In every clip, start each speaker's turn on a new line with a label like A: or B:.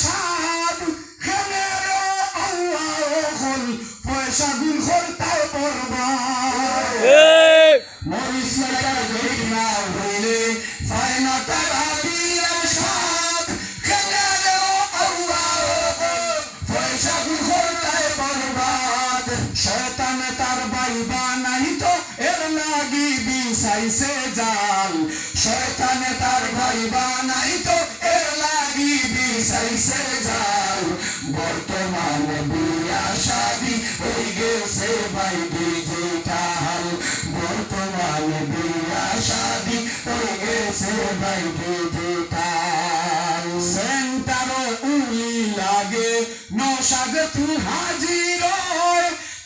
A: সাদ খেলের আল্লাহ হল পয়সা গুণ হল তাও বরবাদ মরিস লাগার গরিব না হইলে ফায়না তারা বিয়ার সাদ খেলের আল্লাহ হল পয়সা গুণ হল তাও বরবাদ শয়তান তার ভাই বানাইতো এর লাগি বিছাইছে জাল শয়তান তার ভাই বানাইতো এর লাগি বিছাইছে জাল বর্তমানে বিয়া শাদি হই গেছে ভাই ডিজিটাল বর্তমানে বিয়া শাদি হই গেছে ভাই ডিজিটাল সেন্টারও উলি লাগে নশাদে তু হাজির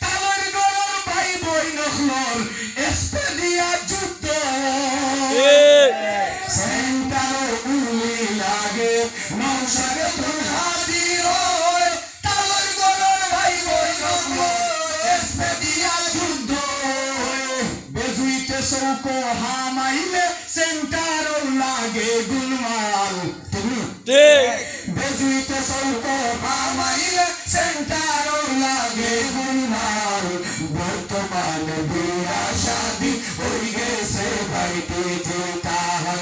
A: তালর গরর ভাই বই নখলর এসপেডিয়া যুদ্ধ সেন্টারও উলি লাগে নশাদে তু হাজির তালর গরর ভাই বই নখলর এসপেডিয়া যুদ্ধ বেজুইতে চৌকো হামাইলে সেন্টারও লাগে গুলমাল বেজুইতে চৌকো হামাইলে সেন্টারও লাগে গুলমাল বর্তমানে বিয়া শাদি হই গেছে ভাই ডিজিটাল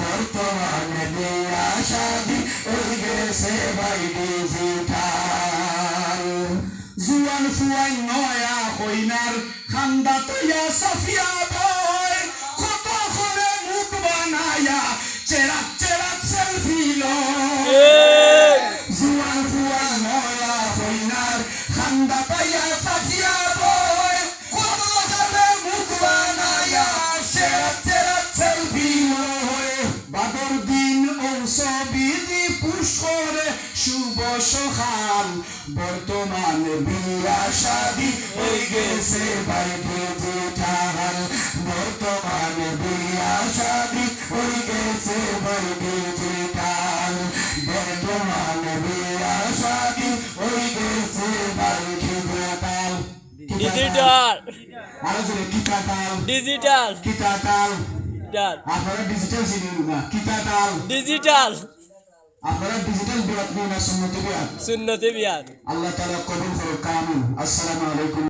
A: বর্তমানে বিয়া শাদি হই গেছে ভাই ডিজিটাল জুয়ান ফুয়াই নয়া হইনার খান্দা তৈয়া সাফিয়া বয় কত করে মুখ বানায়া চেরাক চেরাক সেলফি লয় জুয়ান ফুয়াই নয়া হইনার খান্দা তৈয়া সাফিয়া বয় কত করে মুখ বানায়া চেরাক চেরাক সেলফি লয় বাদর দিন ঔষধি দি পুষ্করে শুভ সকাল বর্তমানে বিয়া শাদি হই গেছে ভাই ডিজিটাল বর্তমানে বিয়া শাদি হই গেছে ভাই ডিজিটাল বর্তমানে বিয়া শাদি হই গেছে ভাই ডিজিটাল
B: ডিজিটাল
A: আরো জোরে কিতাতাল
B: ডিজিটাল
A: কিতাতাল
B: আপনারা
A: ডিজিটাল সিনেমা না কিতাতাল
B: ডিজিটাল
A: আপনারা ডিজিটাল বিয়াত না সুন্নতে বিয়াত
B: সুন্নতে বিয়াত
A: আল্লাহ তাআলা কবুল করুক আমিন আসসালামু আলাইকুম।